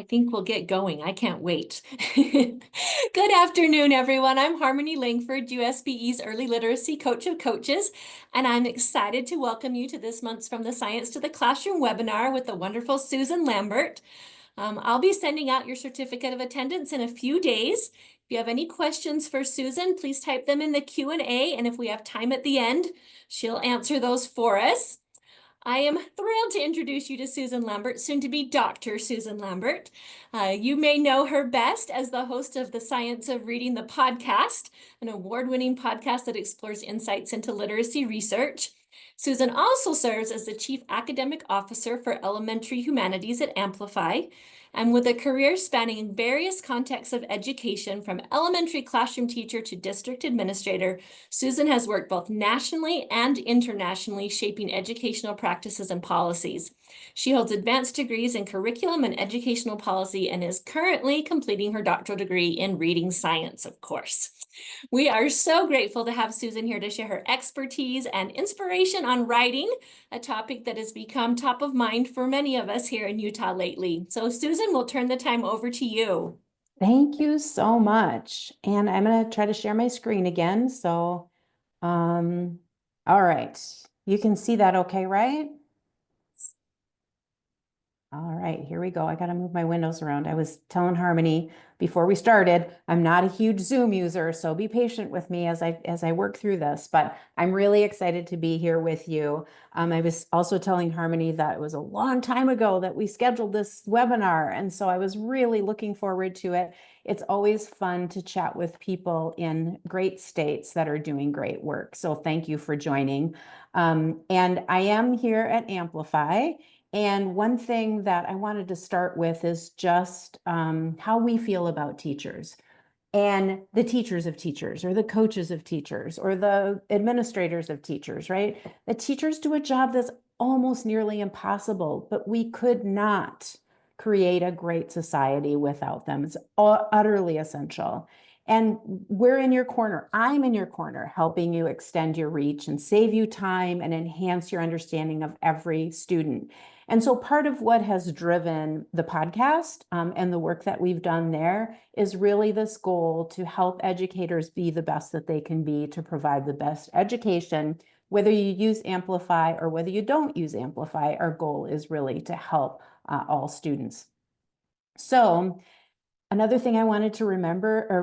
think we'll get going. I can't wait. Good afternoon, everyone. I'm Harmony Langford, USBE's Early Literacy Coach of Coaches, and I'm excited to welcome you to this month's From the Science to the Classroom webinar with the wonderful Susan Lambert. I'll be sending out your certificate of attendance in a few days. If you have any questions for Susan, please type them in the Q&A, and if we have time at the end, she'll answer those for us. I am thrilled to introduce you to Susan Lambert, soon to be Dr. Susan Lambert. You may know her best as the host of the Science of Reading, the podcast, an award-winning podcast that explores insights into literacy research. Susan also serves as the Chief Academic Officer for Elementary Humanities at Amplify, and with a career spanning various contexts of education, from elementary classroom teacher to district administrator, Susan has worked both nationally and internationally, shaping educational practices and policies. She holds advanced degrees in curriculum and educational policy and is currently completing her doctoral degree in reading science, of course. We are so grateful to have Susan here to share her expertise and inspiration on writing, a topic that has become top of mind for many of us here in Utah lately. So Susan, we'll turn the time over to you. Thank you so much. And I'm going to try to share my screen again. So, all right. You can see that okay, right? All right, here we go. I got to move my windows around. I was telling Harmony before we started, I'm not a huge Zoom user, so be patient with me as I work through this, but I'm really excited to be here with you. I was also telling Harmony that it was a long time ago that we scheduled this webinar, and so I was really looking forward to it. It's always fun to chat with people in great states that are doing great work, so thank you for joining. And I am here at Amplify. And one thing that I wanted to start with is just how we feel about teachers and the teachers of teachers, or the coaches of teachers, or the administrators of teachers, right? The teachers do a job that's almost nearly impossible, but we could not create a great society without them. It's utterly essential. And we're in your corner. I'm in your corner, helping you extend your reach and save you time and enhance your understanding of every student. And so part of what has driven the podcast and the work that we've done there is really this goal to help educators be the best that they can be, to provide the best education. Whether you use Amplify or whether you don't use Amplify, our goal is really to help all students. So another thing I wanted to remember or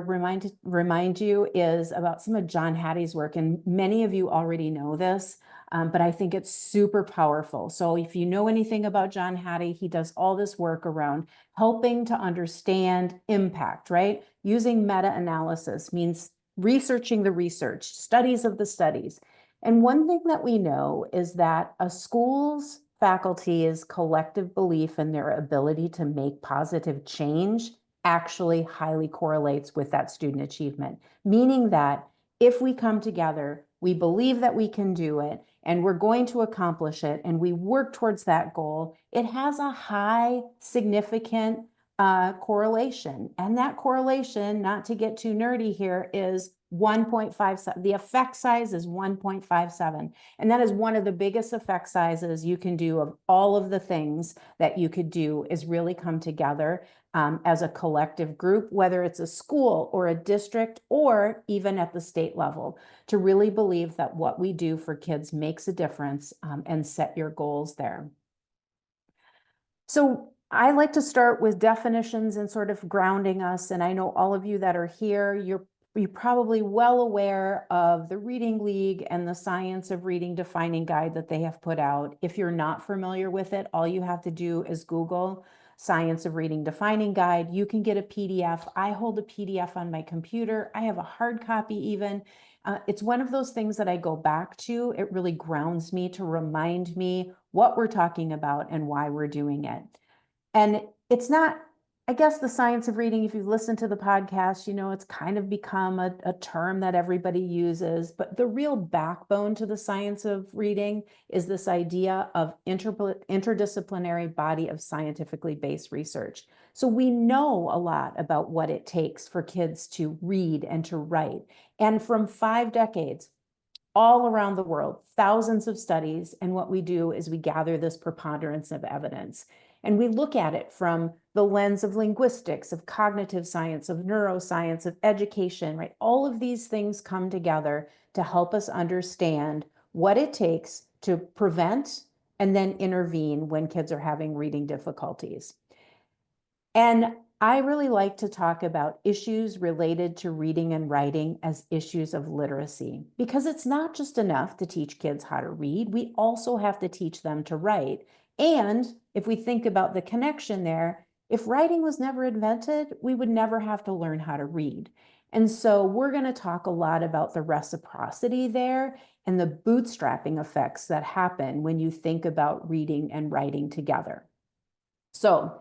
remind you is about some of John Hattie's work, and many of you already know this, but I think it's super powerful. So if you know anything about John Hattie, he does all this work around helping to understand impact, right? Using meta-analysis means researching the research, studies of the studies. And one thing that we know is that a school's faculty's collective belief in their ability to make positive change actually highly correlates with that student achievement, meaning that if we come together, we believe that we can do it, and we're going to accomplish it, and we work towards that goal, it has a high, significant correlation. And that correlation, not to get too nerdy here, is 1.57. The effect size is 1.57. And that is one of the biggest effect sizes you can do of all of the things that you could do, is really come together as a collective group, whether it's a school or a district or even at the state level, to really believe that what we do for kids makes a difference, and set your goals there. So I like to start with definitions and sort of grounding us. And I know all of you that are here, you're probably well aware of the Reading League and the Science of Reading Defining Guide that they have put out. If you're not familiar with it, all you have to do is Google Science of Reading Defining Guide. You can get a PDF. I hold a PDF on my computer. I have a hard copy even. It's one of those things that I go back to. It really grounds me to remind me what we're talking about and why we're doing it. And it's not, I guess, the science of reading, if you've listened to the podcast, you know, it's kind of become a term that everybody uses, but the real backbone to the science of reading is this idea of interdisciplinary body of scientifically based research. So we know a lot about what it takes for kids to read and to write. And from 5 decades, all around the world, thousands of studies, and what we do is we gather this preponderance of evidence. And we look at it from the lens of linguistics, of cognitive science, of neuroscience, of education, right? All of these things come together to help us understand what it takes to prevent and then intervene when kids are having reading difficulties. And I really like to talk about issues related to reading and writing as issues of literacy, because it's not just enough to teach kids how to read, we also have to teach them to write. And if we think about the connection there, if writing was never invented, we would never have to learn how to read. And so we're going to talk a lot about the reciprocity there and the bootstrapping effects that happen when you think about reading and writing together. So,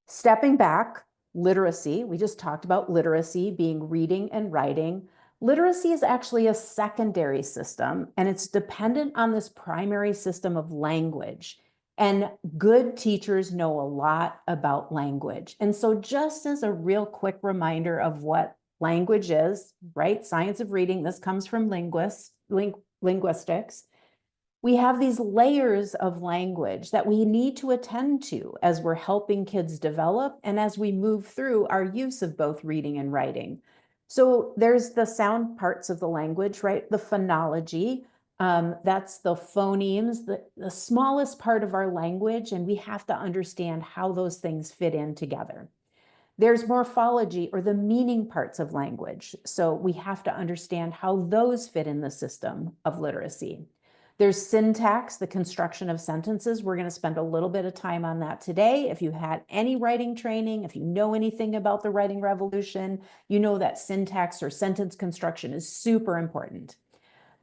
stepping back, literacy, we just talked about literacy being reading and writing. Literacy is actually a secondary system, and it's dependent on this primary system of language. And good teachers know a lot about language. And so, just as a real quick reminder of what language is, right? Science of reading, this comes from linguistics. We have these layers of language that we need to attend to as we're helping kids develop and as we move through our use of both reading and writing. So there's the sound parts of the language, right? The phonology, that's the phonemes, the smallest part of our language, and we have to understand how those things fit in together. There's morphology, or the meaning parts of language. So we have to understand how those fit in the system of literacy. There's syntax, the construction of sentences. We're going to spend a little bit of time on that today. If you had any writing training, if you know anything about the writing revolution, you know that syntax or sentence construction is super important.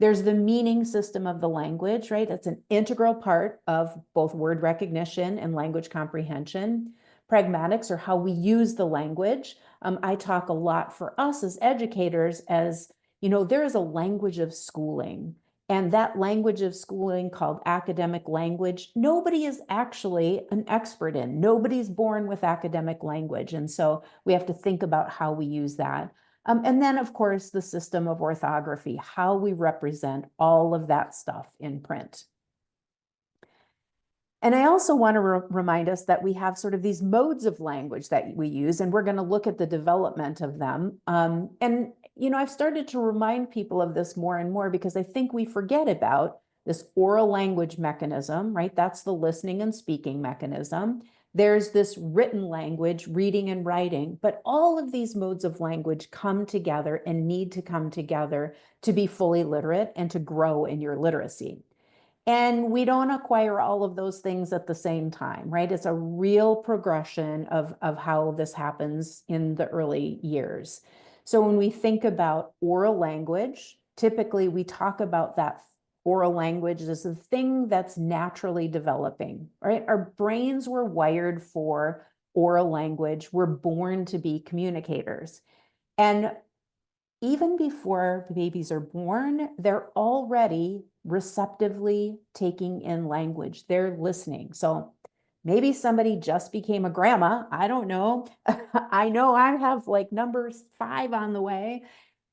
There's the meaning system of the language, right? That's an integral part of both word recognition and language comprehension. Pragmatics, or how we use the language. I talk a lot for us as educators as, there is a language of schooling. And that language of schooling called academic language, nobody is actually an expert in. Nobody's born with academic language. And so we have to think about how we use that. And then, of course, the system of orthography, how we represent all of that stuff in print. And I also want to remind us that we have sort of these modes of language that we use, and we're going to look at the development of them. I've started to remind people of this more and more because I think we forget about this oral language mechanism, right? That's the listening and speaking mechanism. There's this written language, reading and writing, but all of these modes of language come together and need to come together to be fully literate and to grow in your literacy. And we don't acquire all of those things at the same time, right? It's a real progression of how this happens in the early years. So when we think about oral language, typically we talk about that oral language as a thing that's naturally developing, right? Our brains were wired for oral language. We're born to be communicators. And even before babies are born, they're already receptively taking in language. They're listening. So maybe somebody just became a grandma. I don't know. I know I have like number 5 on the way.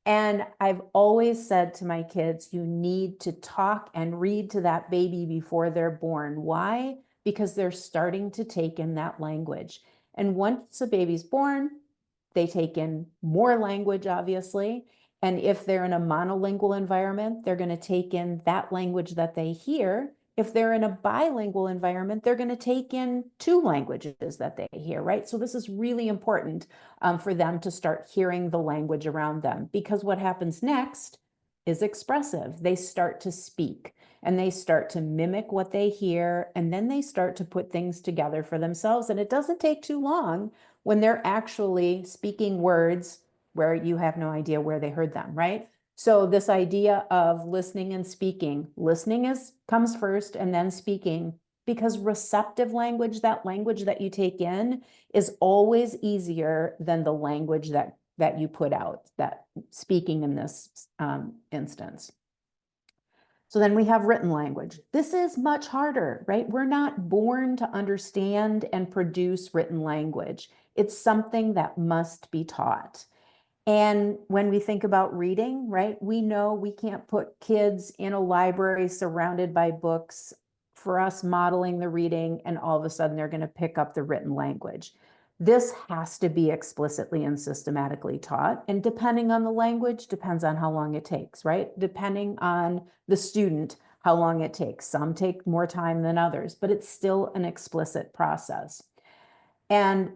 And I've always said to my kids, you need to talk and read to that baby before they're born. Why? Because they're starting to take in that language. And once a baby's born, they take in more language, obviously. And if they're in a monolingual environment, they're going to take in that language that they hear. If they're in a bilingual environment, they're going to take in 2 languages that they hear, right? So this is really important for them to start hearing the language around them, because what happens next is expressive. They start to speak and they start to mimic what they hear, and then they start to put things together for themselves. And it doesn't take too long when they're actually speaking words where you have no idea where they heard them, right? So this idea of listening and speaking, listening comes first and then speaking, because receptive language, that language that you take in, is always easier than the language that you put out, that speaking in this instance. So then we have written language. This is much harder, right? We're not born to understand and produce written language. It's something that must be taught. And when we think about reading, right, we know we can't put kids in a library surrounded by books for us modeling the reading and all of a sudden they're going to pick up the written language. This has to be explicitly and systematically taught. And depending on the language, depends on how long it takes, right? Depending on the student, how long it takes. Some take more time than others, but it's still an explicit process. And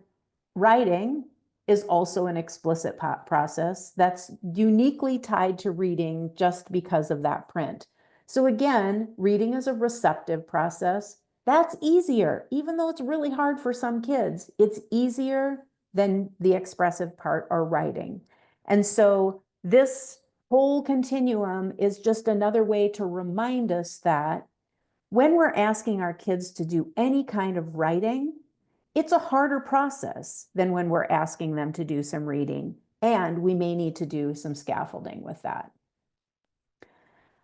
writing is also an explicit process that's uniquely tied to reading just because of that print. So again, reading is a receptive process. That's easier, even though it's really hard for some kids. It's easier than the expressive part or writing. And so this whole continuum is just another way to remind us that when we're asking our kids to do any kind of writing, it's a harder process than when we're asking them to do some reading, and we may need to do some scaffolding with that.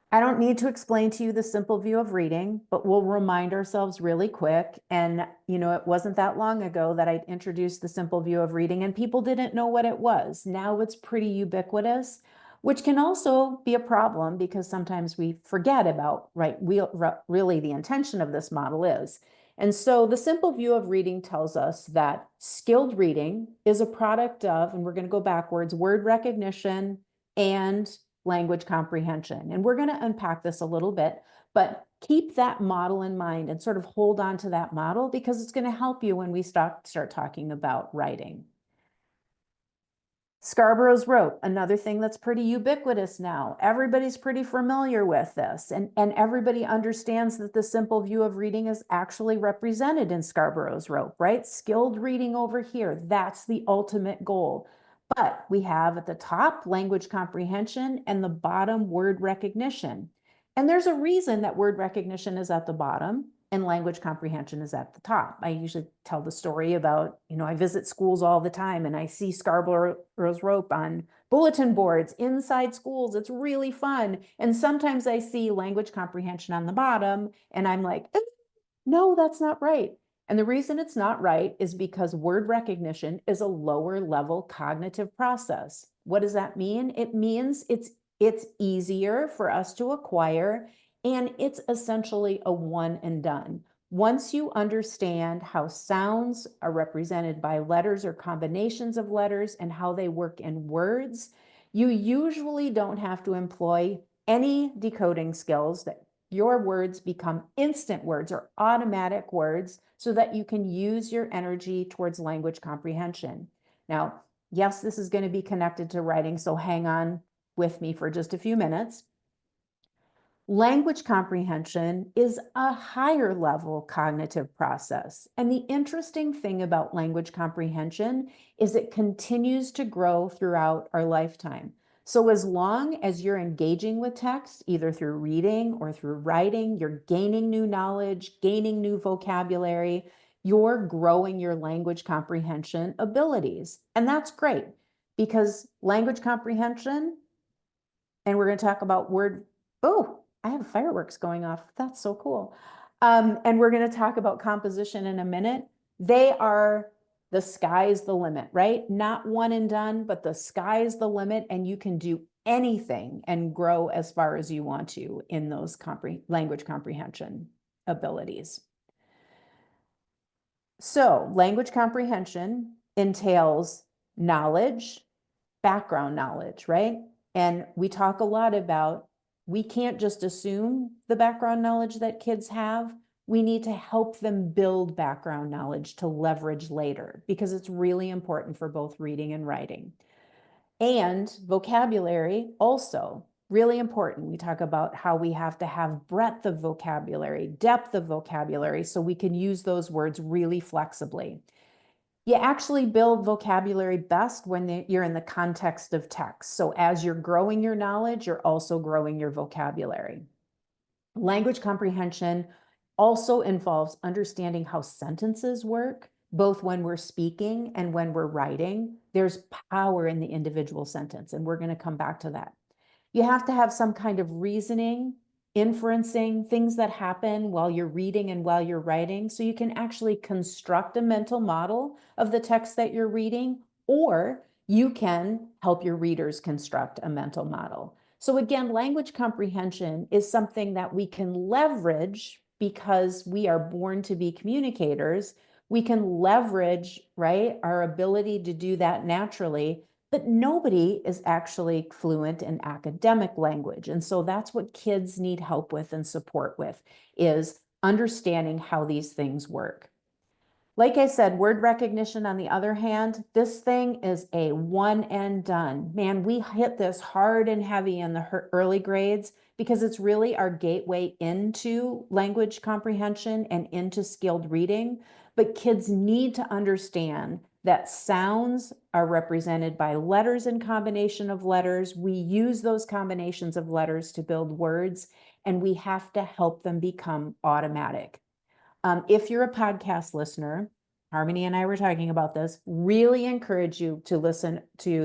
I don't need to explain to you the simple view of reading, but we'll remind ourselves really quick. And, it wasn't that long ago that I introduced the simple view of reading and people didn't know what it was. Now it's pretty ubiquitous, which can also be a problem because sometimes we forget about, right, really the intention of this model is. And so the simple view of reading tells us that skilled reading is a product of, and we're going to go backwards, word recognition and language comprehension. And we're going to unpack this a little bit, but keep that model in mind and sort of hold on to that model because it's going to help you when we start talking about writing. Scarborough's rope, another thing that's pretty ubiquitous now. Everybody's pretty familiar with this, and everybody understands that the simple view of reading is actually represented in Scarborough's rope, right? Skilled reading over here, that's the ultimate goal. But we have at the top language comprehension and the bottom word recognition. And there's a reason that word recognition is at the bottom and language comprehension is at the top. I usually tell the story about, I visit schools all the time and I see Scarborough's rope on bulletin boards inside schools. It's really fun. And sometimes I see language comprehension on the bottom and I'm like, no, that's not right. And the reason it's not right is because word recognition is a lower level cognitive process. What does that mean? It means it's easier for us to acquire, and it's essentially a one and done. Once you understand how sounds are represented by letters or combinations of letters and how they work in words, you usually don't have to employ any decoding skills. That your words become instant words or automatic words so that you can use your energy towards language comprehension. Now, yes, this is going to be connected to writing, so hang on with me for just a few minutes. Language comprehension is a higher level cognitive process. And the interesting thing about language comprehension is it continues to grow throughout our lifetime. So as long as you're engaging with text, either through reading or through writing, you're gaining new knowledge, gaining new vocabulary, you're growing your language comprehension abilities. And that's great because language comprehension, and we're going to talk about I have fireworks going off. That's so cool. And we're going to talk about composition in a minute. The sky's the limit, right? Not one and done, but the sky's the limit, and you can do anything and grow as far as you want to in those language comprehension abilities. So language comprehension entails knowledge, background knowledge, right? And we talk a lot about we can't just assume the background knowledge that kids have. We need to help them build background knowledge to leverage later because it's really important for both reading and writing. And vocabulary also really important. We talk about how we have to have breadth of vocabulary, depth of vocabulary, so we can use those words really flexibly. You actually build vocabulary best when you're in the context of text. So as you're growing your knowledge, you're also growing your vocabulary. Language comprehension also involves understanding how sentences work, both when we're speaking and when we're writing. There's power in the individual sentence, and we're going to come back to that. You have to have some kind of reasoning, inferencing, things that happen while you're reading and while you're writing, so you can actually construct a mental model of the text that you're reading, or you can help your readers construct a mental model. So again, language comprehension is something that we can leverage because we are born to be communicators, we can leverage, right, our ability to do that naturally, but nobody is actually fluent in academic language. And so that's what kids need help with and support with, is understanding how these things work. Like I said, word recognition, on the other hand, this thing is a one and done. Man, we hit this hard and heavy in the early grades because it's really our gateway into language comprehension and into skilled reading. But kids need to understand that sounds are represented by letters and combination of letters. We use those combinations of letters to build words, and we have to help them become automatic. If you're a podcast listener, Harmony and I were talking about this, really encourage you to listen to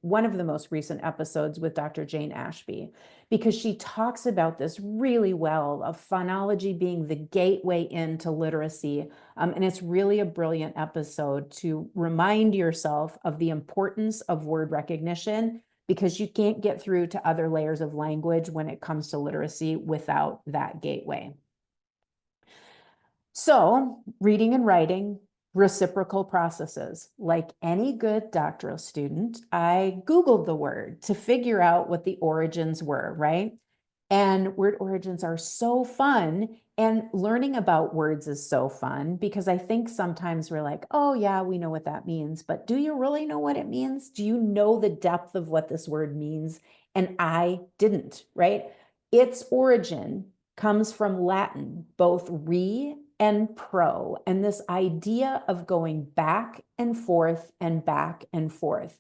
one of the most recent episodes with Dr. Jane Ashby, because she talks about this really well, of phonology being the gateway into literacy. And it's really a brilliant episode to remind yourself of the importance of word recognition, because you can't get through to other layers of language when it comes to literacy without that gateway. So, reading and writing, reciprocal processes. Like any good doctoral student, I Googled the word to figure out what the origins were, right? And word origins are so fun. And learning about words is so fun, because I think sometimes we're like, oh, yeah, we know what that means. But do you really know what it means? Do you know the depth of what this word means? And I didn't, right? Its origin comes from Latin, both re and pro, and this idea of going back and forth and back and forth.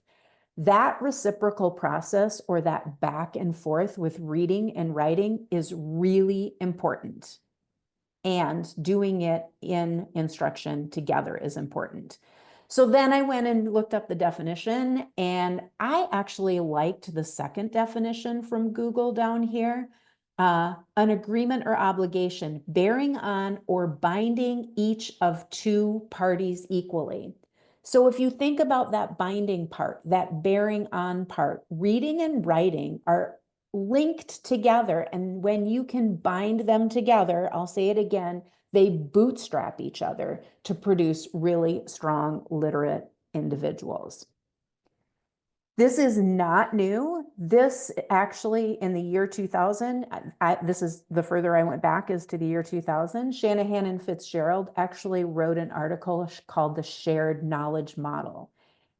That reciprocal process, or that back and forth with reading and writing, is really important. And doing it in instruction together is important. So then I went and looked up the definition, and I actually liked the second definition from Google down here. An agreement or obligation bearing on or binding each of two parties equally. So if you think about that binding part, that bearing on part, reading and writing are linked together. And when you can bind them together, I'll say it again, they bootstrap each other to produce really strong, literate individuals. This is not new. This actually, in the year 2000, this is the further I went back is to the year 2000, Shanahan and Fitzgerald actually wrote an article called the Shared Knowledge Model.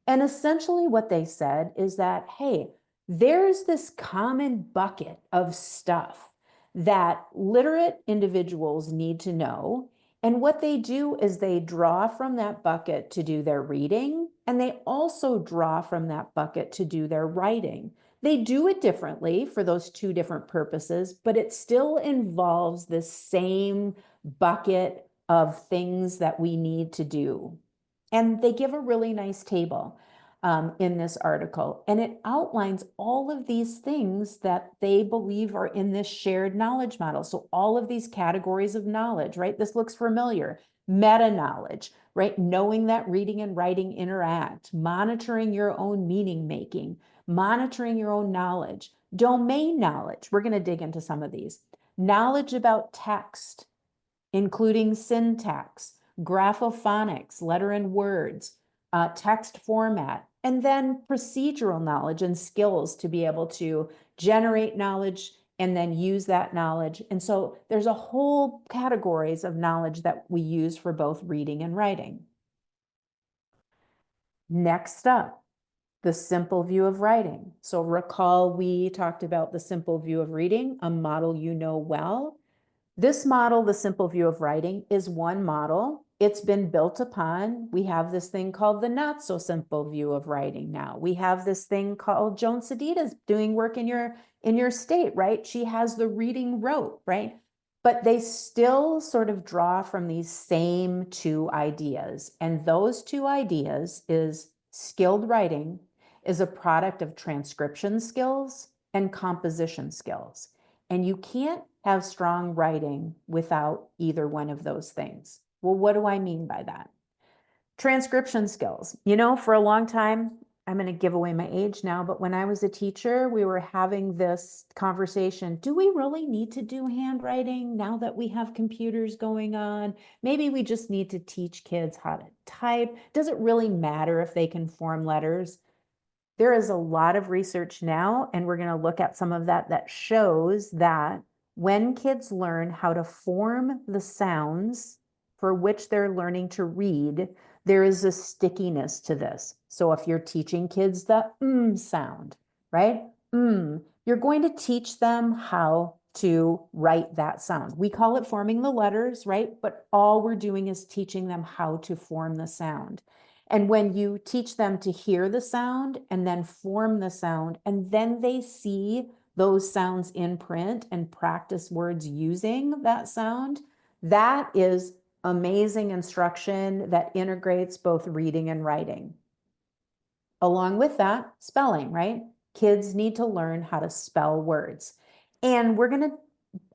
And essentially what they said is that, hey, there's this common bucket of stuff that literate individuals need to know. And what they do is they draw from that bucket to do their reading, and they also draw from that bucket to do their writing. They do it differently for those two different purposes, but it still involves the same bucket of things that we need to do. And they give a really nice table in this article, and it outlines all of these things that they believe are in this shared knowledge model. So all of these categories of knowledge, right? This looks familiar. Meta knowledge, right? Knowing that reading and writing interact, monitoring your own meaning making, monitoring your own knowledge, domain knowledge. We're going to dig into some of these. Knowledge about text, including syntax, graphophonics, letter and words, text format, and then procedural knowledge and skills to be able to generate knowledge and then use that knowledge. And so there's a whole categories of knowledge that we use for both reading and writing. Next up, the simple view of writing. So recall we talked about the simple view of reading, a model you know well. This model, the simple view of writing, is one model. It's been built upon. We have this thing called the not so simple view of writing now. We have this thing called Joan Sedita's doing work in your state, right? She has the reading rote, right? But they still sort of draw from these same two ideas. And those two ideas is skilled writing is a product of transcription skills and composition skills. And you can't have strong writing without either one of those things. Well, what do I mean by that? Transcription skills. You know, for a long time, I'm going to give away my age now, but when I was a teacher, we were having this conversation. Do we really need to do handwriting now that we have computers going on? Maybe we just need to teach kids how to type. Does it really matter if they can form letters? There is a lot of research now, and we're going to look at some of that that shows that when kids learn how to form the sounds for which they're learning to read, there is a stickiness to this. So if you're teaching kids the sound, right? You're going to teach them how to write that sound. We call it forming the letters, right? But all we're doing is teaching them how to form the sound. And when you teach them to hear the sound and then form the sound, and then they see those sounds in print and practice words using that sound, that is amazing instruction that integrates both reading and writing. Along with that, spelling, right? Kids need to learn how to spell words. And we're going to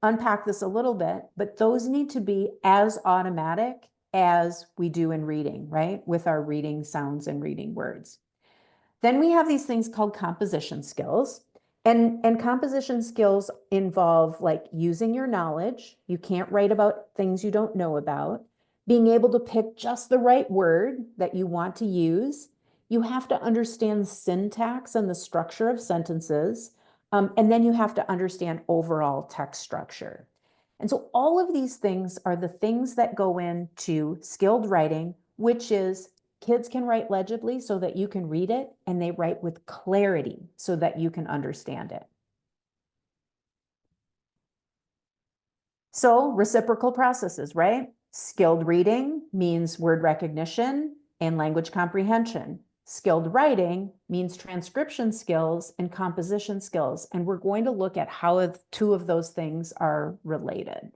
unpack this a little bit, but those need to be as automatic as we do in reading, right? With our reading sounds and reading words. Then we have these things called composition skills. And composition skills involve like using your knowledge. You can't write about things you don't know about. Being able to pick just the right word that you want to use. You have to understand syntax and the structure of sentences. And then you have to understand overall text structure. And so all of these things are the things that go into skilled writing, which is kids can write legibly so that you can read it, and they write with clarity so that you can understand it. So reciprocal processes, right? Skilled reading means word recognition and language comprehension. Skilled writing means transcription skills and composition skills. And we're going to look at how two of those things are related.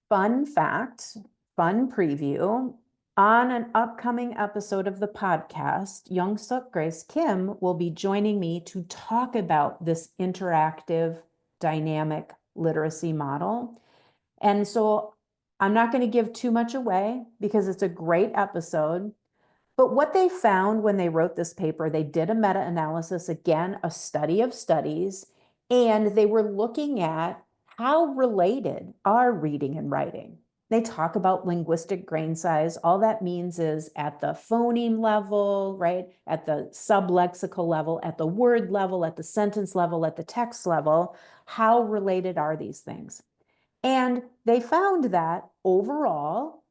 Fun fact, fun preview. On an upcoming episode of the podcast, Youngsuk Grace Kim will be joining me to talk about this interactive dynamic literacy model. And so I'm not going to give too much away because it's a great episode. But what they found when they wrote this paper, they did a meta-analysis, again, a study of studies, and they were looking at how related are reading and writing. They talk about linguistic grain size. All that means is at the phoneme level, right? At the sublexical level, at the word level, at the sentence level, at the text level, how related are these things? And they found that overall,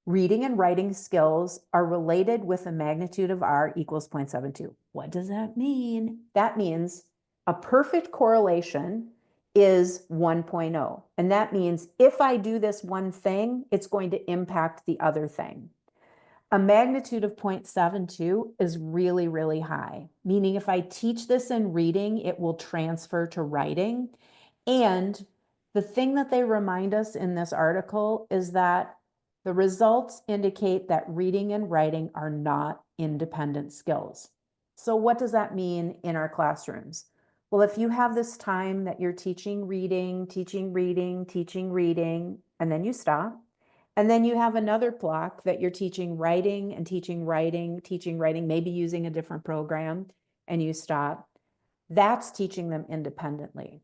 reading and writing skills are related with a magnitude of R equals 0.72. What does that mean? That means a perfect correlation is 1.0. And that means if I do this one thing, it's going to impact the other thing. A magnitude of 0.72 is really, really high, meaning if I teach this in reading, it will transfer to writing. And the thing that they remind us in this article is that the results indicate that reading and writing are not independent skills. So what does that mean in our classrooms? Well, if you have this time that you're teaching reading, and then you stop, and then you have another block that you're teaching writing and teaching writing, maybe using a different program, and you stop, that's teaching them independently.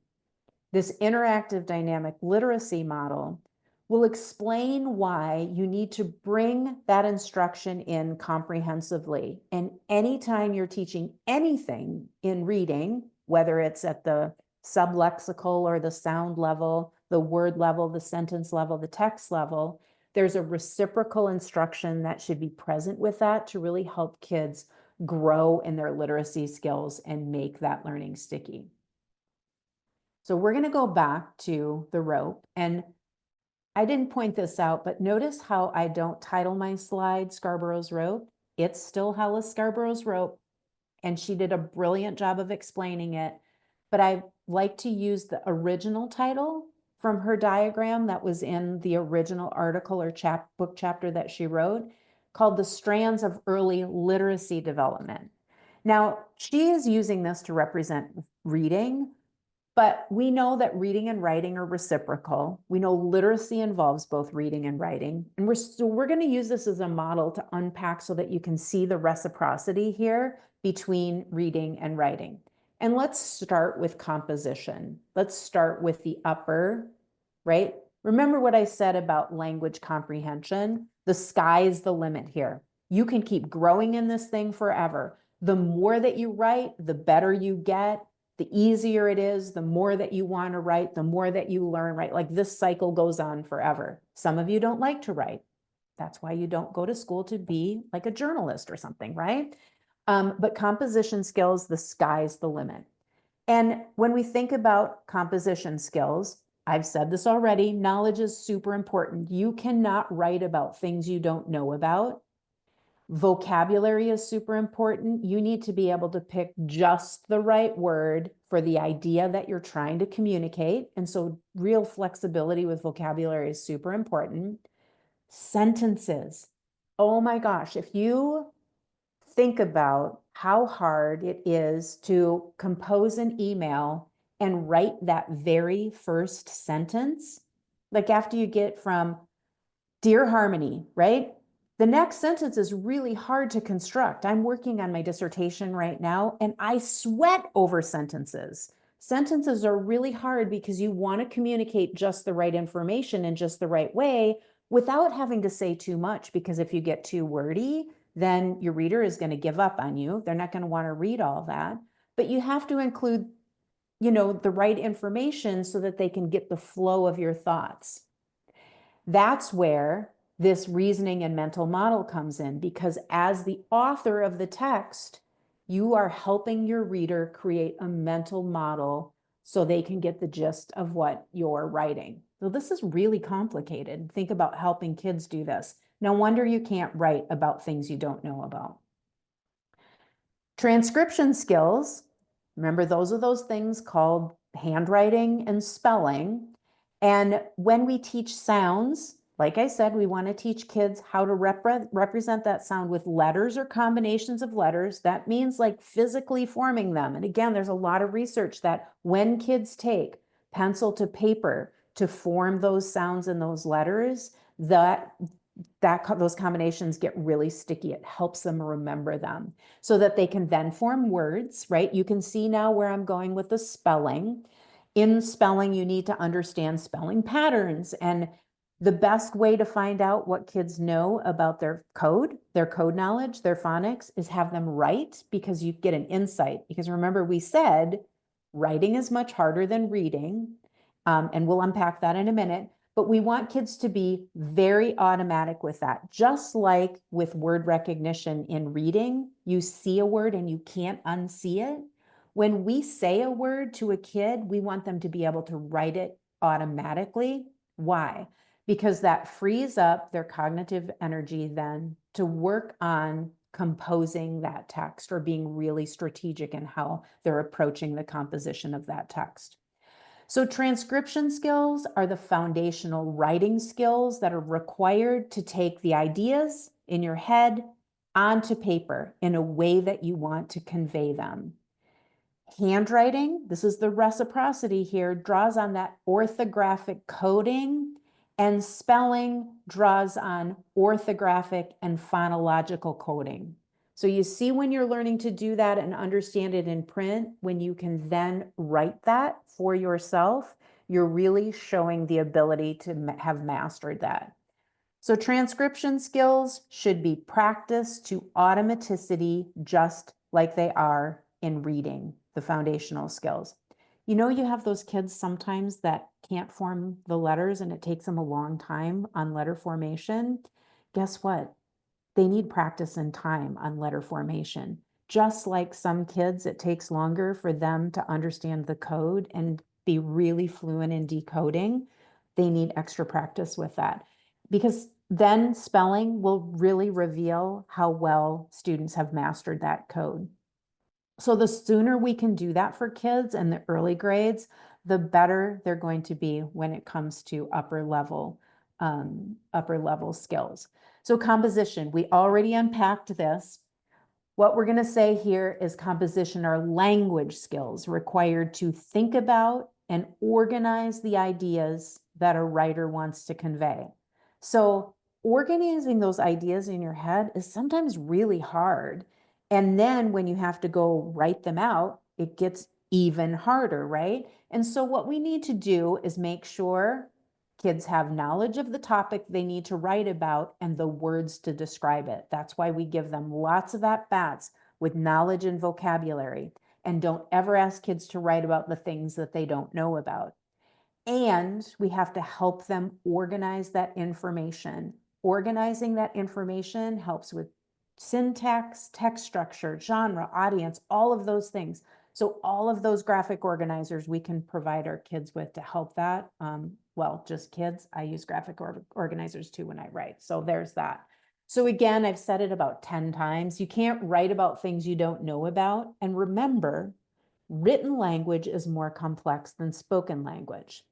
This interactive dynamic literacy model will explain why you need to bring that instruction in comprehensively. And anytime you're teaching anything in reading, whether it's at the sublexical or the sound level, the word level, the sentence level, the text level, there's a reciprocal instruction that should be present with that to really help kids grow in their literacy skills and make that learning sticky. So we're going to go back to the rope, and I didn't point this out, but notice how I don't title my slide Scarborough's Rope. It's still Hollis Scarborough's Rope, and she did a brilliant job of explaining it. But I like to use the original title from her diagram that was in the original article or book chapter that she wrote, called The Strands of Early Literacy Development. Now, she is using this to represent reading, But we know that reading and writing are reciprocal. We know literacy involves both reading and writing. And we're going to use this as a model to unpack so that you can see the reciprocity here between reading and writing. And let's start with composition. Let's start with the upper, right? Remember what I said about language comprehension? The sky's the limit here. You can keep growing in this thing forever. The more that you write, the better you get, the easier it is, the more that you want to write, the more that you learn, right? Like this cycle goes on forever. Some of you don't like to write. That's why you don't go to school to be like a journalist or something, right? But composition skills, the sky's the limit. And when we think about composition skills, I've said this already, knowledge is super important. You cannot write about things you don't know about. Vocabulary is super important. You need to be able to pick just the right word for the idea that you're trying to communicate. And so real flexibility with vocabulary is super important. Sentences. Oh my gosh, if you think about how hard it is to compose an email and write that very first sentence, like after you get from Dear Harmony, right? The next sentence is really hard to construct. I'm working on my dissertation right now, and I sweat over sentences. Sentences are really hard because you want to communicate just the right information in just the right way without having to say too much, because if you get too wordy, then your reader is going to give up on you. They're not going to want to read all that. But you have to include, the right information so that they can get the flow of your thoughts. That's where this reasoning and mental model comes in, because as the author of the text, you are helping your reader create a mental model so they can get the gist of what you're writing. So this is really complicated. Think about helping kids do this. No wonder you can't write about things you don't know about. Transcription skills, remember those are those things called handwriting and spelling. And when we teach sounds, like I said, we want to teach kids how to represent that sound with letters or combinations of letters. That means like physically forming them. And again, there's a lot of research that when kids take pencil to paper to form those sounds and those letters, those combinations get really sticky. It helps them remember them so that they can then form words, right? You can see now where I'm going with the spelling. In spelling, you need to understand spelling patterns. And the best way to find out what kids know about their code knowledge, their phonics, is have them write, because you get an insight. Because remember, we said writing is much harder than reading. And we'll unpack that in a minute. But we want kids to be very automatic with that. Just like with word recognition in reading, you see a word and you can't unsee it. When we say a word to a kid, we want them to be able to write it automatically. Why? Because that frees up their cognitive energy then to work on composing that text or being really strategic in how they're approaching the composition of that text. So transcription skills are the foundational writing skills that are required to take the ideas in your head onto paper in a way that you want to convey them. Handwriting, this is the reciprocity here, draws on that orthographic coding, and spelling draws on orthographic and phonological coding. So you see when you're learning to do that and understand it in print, when you can then write that for yourself, you're really showing the ability to have mastered that. So transcription skills should be practiced to automaticity, just like they are in reading, the foundational skills. You have those kids sometimes that can't form the letters and it takes them a long time on letter formation. Guess what? They need practice and time on letter formation. Just like some kids, it takes longer for them to understand the code and be really fluent in decoding. They need extra practice with that, because then spelling will really reveal how well students have mastered that code. So the sooner we can do that for kids in the early grades, the better they're going to be when it comes to upper level skills. So composition, we already unpacked this. What we're going to say here is composition are language skills required to think about and organize the ideas that a writer wants to convey. So organizing those ideas in your head is sometimes really hard. And then when you have to go write them out, it gets even harder, right? And so what we need to do is make sure kids have knowledge of the topic they need to write about and the words to describe it. That's why we give them lots of at-bats with knowledge and vocabulary. And don't ever ask kids to write about the things that they don't know about. And we have to help them organize that information. Organizing that information helps with syntax, text structure, genre, audience, all of those things. So all of those graphic organizers we can provide our kids with to help that. Well, just kids. I use graphic organizers too when I write. So there's that. So again, I've said it about 10 times. You can't write about things you don't know about. And remember, written language is more complex than spoken language.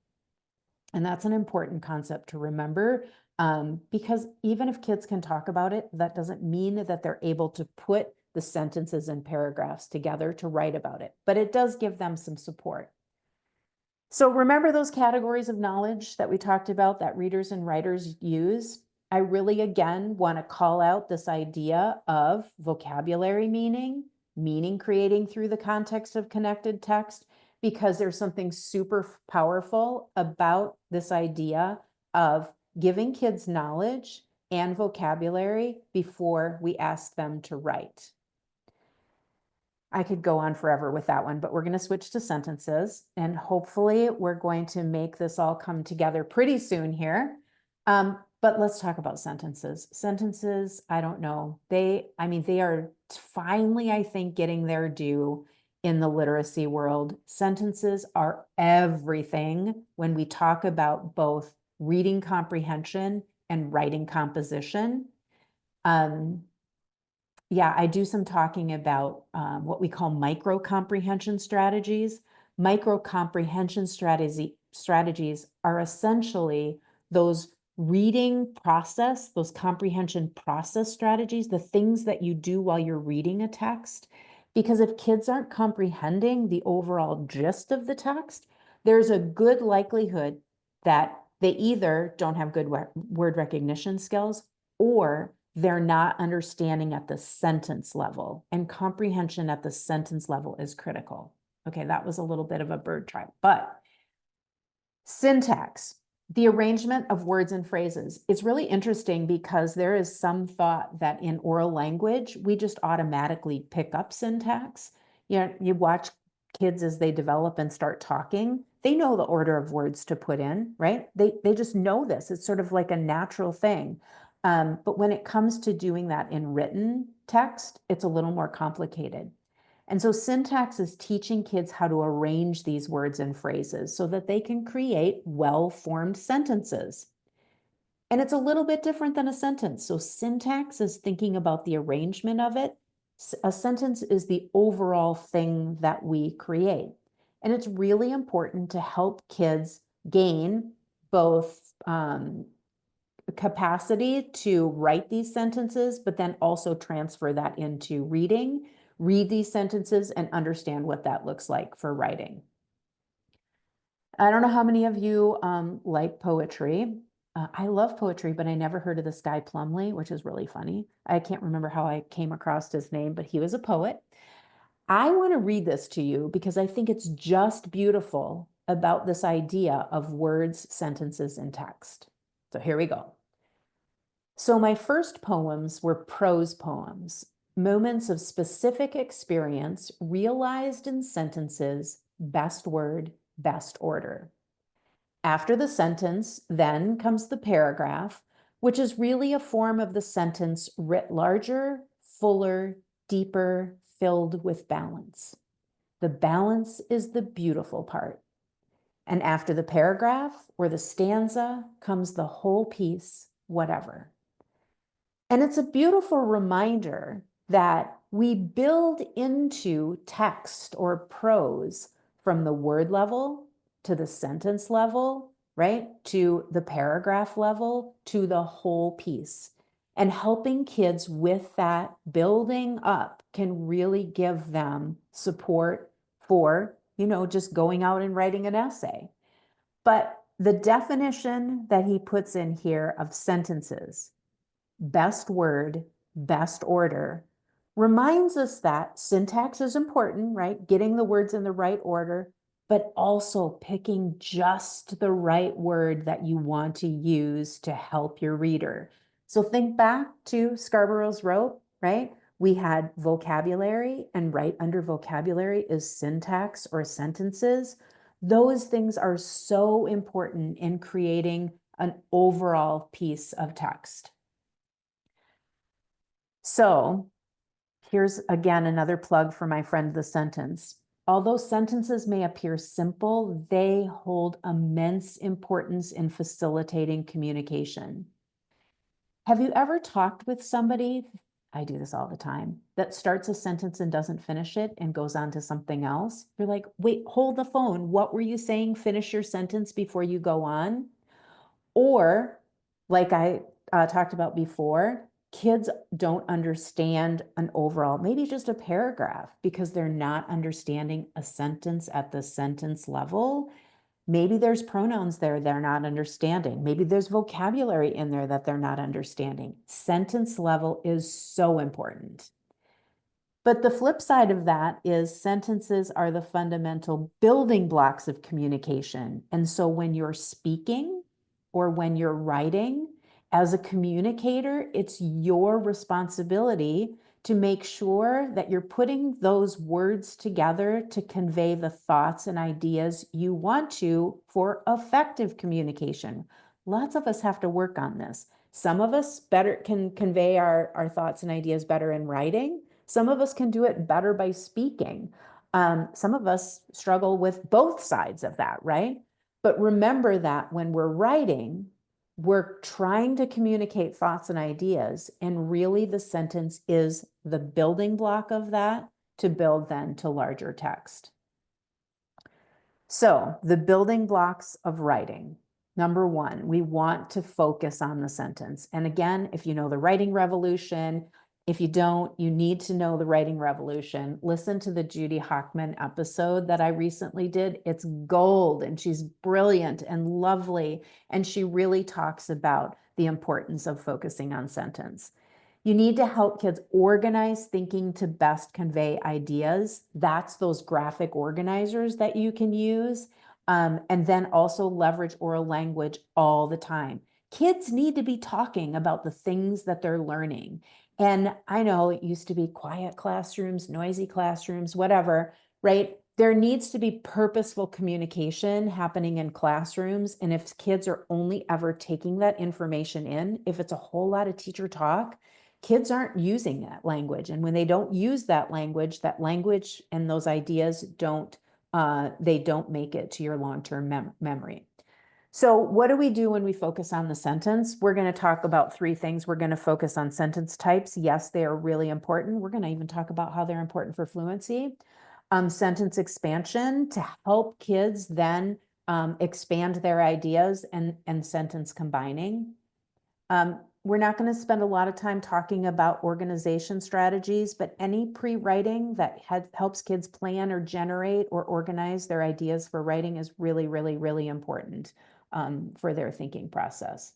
And that's an important concept to remember, because even if kids can talk about it, that doesn't mean that they're able to put the sentences and paragraphs together to write about it, but it does give them some support. So remember those categories of knowledge that we talked about that readers and writers use? I really, again, want to call out this idea of vocabulary meaning creating through the context of connected text, because there's something super powerful about this idea of giving kids knowledge and vocabulary before we ask them to write. I could go on forever with that one, but we're going to switch to sentences, and hopefully we're going to make this all come together pretty soon here. But let's talk about sentences. Sentences, I don't know. They are finally, I think, getting their due in the literacy world. Sentences are everything when we talk about both reading comprehension and writing composition. Yeah, I do some talking about what we call micro comprehension strategies. Micro comprehension strategies are essentially those reading process, those comprehension process strategies, the things that you do while you're reading a text. Because if kids aren't comprehending the overall gist of the text, there's a good likelihood that they either don't have good word recognition skills, or they're not understanding at the sentence level, and comprehension at the sentence level is critical. Okay, that was a little bit of a bird track, but syntax, the arrangement of words and phrases. It's really interesting because there is some thought that in oral language, we just automatically pick up syntax. You know, you watch kids as they develop and start talking, they know the order of words to put in, right? They just know this. It's sort of like a natural thing. But when it comes to doing that in written text, it's a little more complicated. And so syntax is teaching kids how to arrange these words and phrases so that they can create well-formed sentences. And it's a little bit different than a sentence. So syntax is thinking about the arrangement of it. A sentence is the overall thing that we create. And it's really important to help kids gain both capacity to write these sentences, but then also transfer that into reading, read these sentences, and understand what that looks like for writing. I don't know how many of you like poetry. I love poetry, but I never heard of this guy Plumley, which is really funny. I can't remember how I came across his name, but he was a poet. I want to read this to you because I think it's just beautiful about this idea of words, sentences, and text. So here we go. So my first poems were prose poems, moments of specific experience realized in sentences, best word, best order. After the sentence, then comes the paragraph, which is really a form of the sentence writ larger, fuller, deeper, filled with balance. The balance is the beautiful part. And after the paragraph or the stanza comes the whole piece, whatever. And it's a beautiful reminder that we build into text or prose from the word level to the sentence level, right? To the paragraph level, to the whole piece. And helping kids with that building up can really give them support for, just going out and writing an essay. But the definition that he puts in here of sentences, best word, best order, reminds us that syntax is important, right? Getting the words in the right order, but also picking just the right word that you want to use to help your reader. So think back to Scarborough's rope, right? We had vocabulary, and right under vocabulary is syntax or sentences. Those things are so important in creating an overall piece of text. So here's again another plug for my friend The Sentence. Although sentences may appear simple, they hold immense importance in facilitating communication. Have you ever talked with somebody, I do this all the time, that starts a sentence and doesn't finish it and goes on to something else? You're like, wait, hold the phone. What were you saying? Finish your sentence before you go on. Or, like I talked about before, kids don't understand an overall, maybe just a paragraph, because they're not understanding a sentence at the sentence level. Maybe there's pronouns there they're not understanding. Maybe there's vocabulary in there that they're not understanding. Sentence level is so important. But the flip side of that is sentences are the fundamental building blocks of communication. And so when you're speaking or when you're writing, as a communicator, it's your responsibility to make sure that you're putting those words together to convey the thoughts and ideas you want to for effective communication. Lots of us have to work on this. Some of us better can convey our thoughts and ideas better in writing. Some of us can do it better by speaking. Some of us struggle with both sides of that, right? But remember that when we're writing, we're trying to communicate thoughts and ideas, and really the sentence is the building block of that to build then to larger text. So the building blocks of writing. Number one, we want to focus on the sentence. And again, if you know the writing revolution, if you don't, you need to know the writing revolution. Listen to the Judy Hockman episode that I recently did. It's gold, and she's brilliant and lovely. And she really talks about the importance of focusing on sentence. You need to help kids organize thinking to best convey ideas. That's those graphic organizers that you can use. And then also leverage oral language all the time. Kids need to be talking about the things that they're learning. And I know it used to be quiet classrooms, noisy classrooms, whatever, right? There needs to be purposeful communication happening in classrooms. And if kids are only ever taking that information in, if it's a whole lot of teacher talk, kids aren't using that language. And when they don't use that language and those ideas they don't make it to your long-term memory. So what do we do when we focus on the sentence? We're going to talk about three things. We're going to focus on sentence types. Yes, they are really important. We're going to even talk about how they're important for fluency. Sentence expansion to help kids then expand their ideas, and sentence combining. We're not going to spend a lot of time talking about organization strategies, but any pre-writing that helps kids plan or generate or organize their ideas for writing is really, really, really important for their thinking process.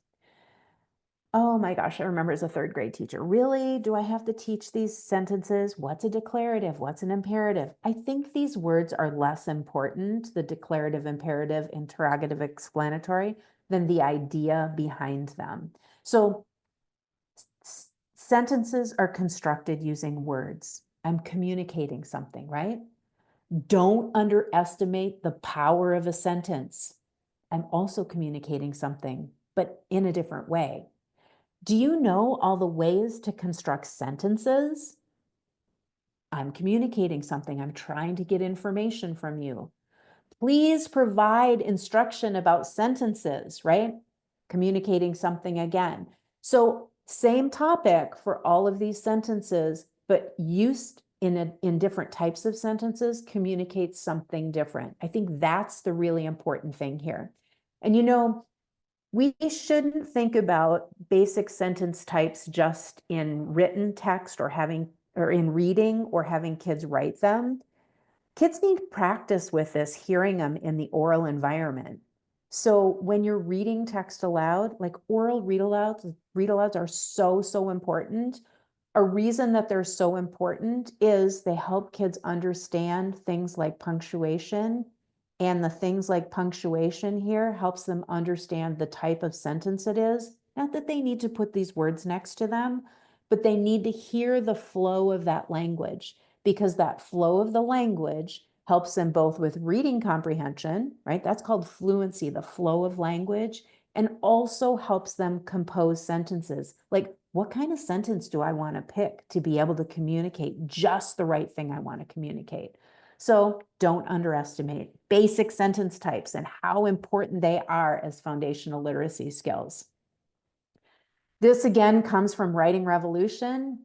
Oh my gosh, I remember as a third grade teacher, really, do I have to teach these sentences? What's a declarative? What's an imperative? I think these words are less important, the declarative, imperative, interrogative, explanatory, than the idea behind them. So sentences are constructed using words. I'm communicating something, right? Don't underestimate the power of a sentence. I'm also communicating something, but in a different way. Do you know all the ways to construct sentences? I'm communicating something. I'm trying to get information from you. Please provide instruction about sentences, right? Communicating something again. So same topic for all of these sentences, but used in different types of sentences communicates something different. I think that's the really important thing here. And We shouldn't think about basic sentence types just in written text or in reading or having kids write them. Kids need practice with this, hearing them in the oral environment. So when you're reading text aloud, like oral read alouds are so important. A reason that they're so important is they help kids understand things like punctuation. And the things like punctuation here helps them understand the type of sentence it is. Not that they need to put these words next to them, but they need to hear the flow of that language, because that flow of the language helps them both with reading comprehension, right? That's called fluency, the flow of language, and also helps them compose sentences. Like, what kind of sentence do I want to pick to be able to communicate just the right thing I want to communicate? So don't underestimate basic sentence types and how important they are as foundational literacy skills. This again comes from Writing Revolution.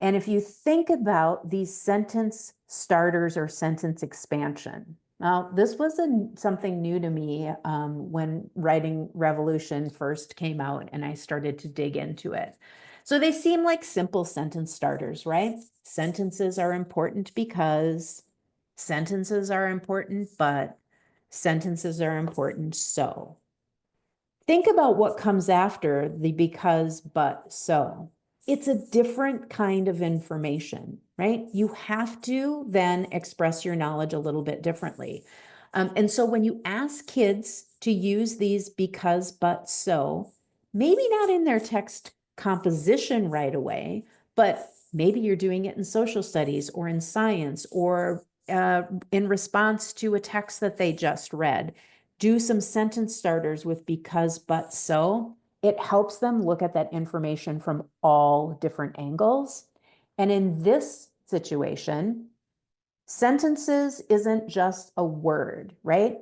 And if you think about these sentence starters or sentence expansion, now this was something new to me when Writing Revolution first came out and I started to dig into it. So they seem like simple sentence starters, right? Sentences are important because, sentences are important, but sentences are important so. Think about what comes after the because, but, so. It's a different kind of information, right? You have to then express your knowledge a little bit differently. And so when you ask kids to use these because, but, so, maybe not in their text composition right away, but maybe you're doing it in social studies or in science or in response to a text that they just read. Do some sentence starters with because, but, so. It helps them look at that information from all different angles. And in this situation, sentences isn't just a word, right?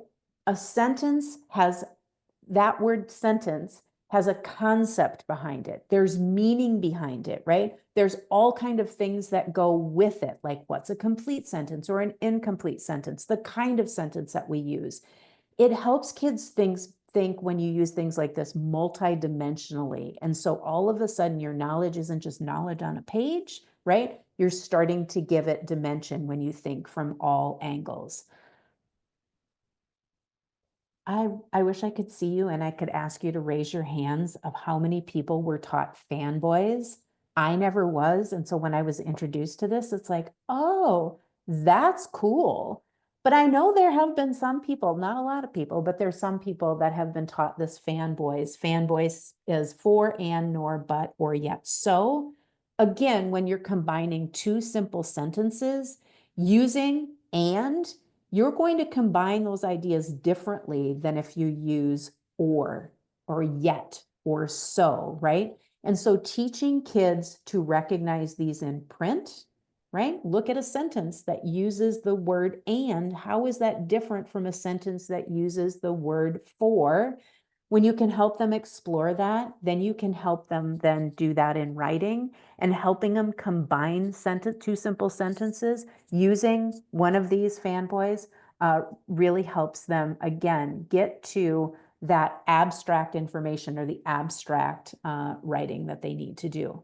A sentence has, that word sentence has a concept behind it. There's meaning behind it, right? There's all kind of things that go with it, like what's a complete sentence or an incomplete sentence, the kind of sentence that we use. It helps kids think when you use things like this multidimensionally. And so all of a sudden your knowledge isn't just knowledge on a page, right? You're starting to give it dimension when you think from all angles. I wish I could see you and I could ask you to raise your hands of how many people were taught fanboys. I never was. And so when I was introduced to this, it's like, oh, that's cool. But I know there have been some people, not a lot of people, but there's some people that have been taught this fanboys. Fanboys is for, and, nor, but, or yet. So again, when you're combining two simple sentences, using and, you're going to combine those ideas differently than if you use or yet, or so, right? And so teaching kids to recognize these in print, right? Look at a sentence that uses the word and. How is that different from a sentence that uses the word for? When you can help them explore that, then you can help them then do that in writing, and helping them combine two simple sentences using one of these fanboys really helps them, again, get to that abstract information or the abstract writing that they need to do.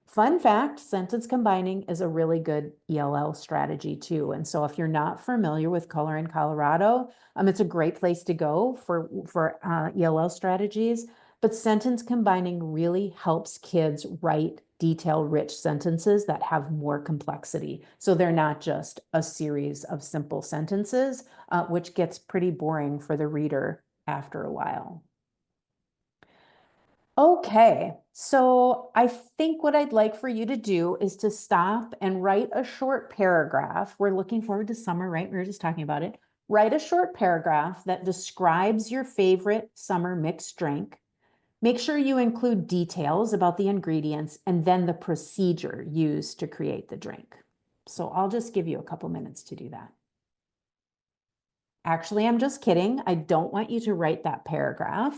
Fun fact, sentence combining is a really good ELL strategy too. And so if you're not familiar with Color in Colorado, it's a great place to go for ELL strategies. But sentence combining really helps kids write detailed, rich sentences that have more complexity. So they're not just a series of simple sentences, which gets pretty boring for the reader after a while. Okay, so I think what I'd like for you to do is to stop and write a short paragraph. We're looking forward to summer, right? We were just talking about it. Write a short paragraph that describes your favorite summer mixed drink. Make sure you include details about the ingredients and then the procedure used to create the drink. So I'll just give you a couple minutes to do that. Actually, I'm just kidding. I don't want you to write that paragraph.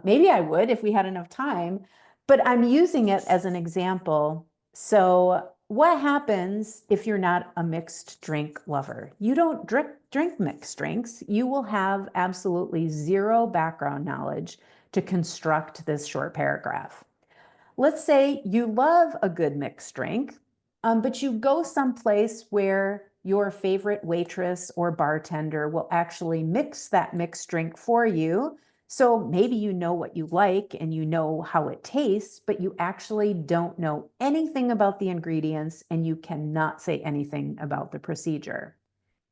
Maybe I would if we had enough time, but I'm using it as an example. So what happens if you're not a mixed drink lover? You don't drink mixed drinks. You will have absolutely zero background knowledge to construct this short paragraph. Let's say you love a good mixed drink, but you go someplace where your favorite waitress or bartender will actually mix that mixed drink for you. So maybe you know what you like and you know how it tastes, but you actually don't know anything about the ingredients and you cannot say anything about the procedure.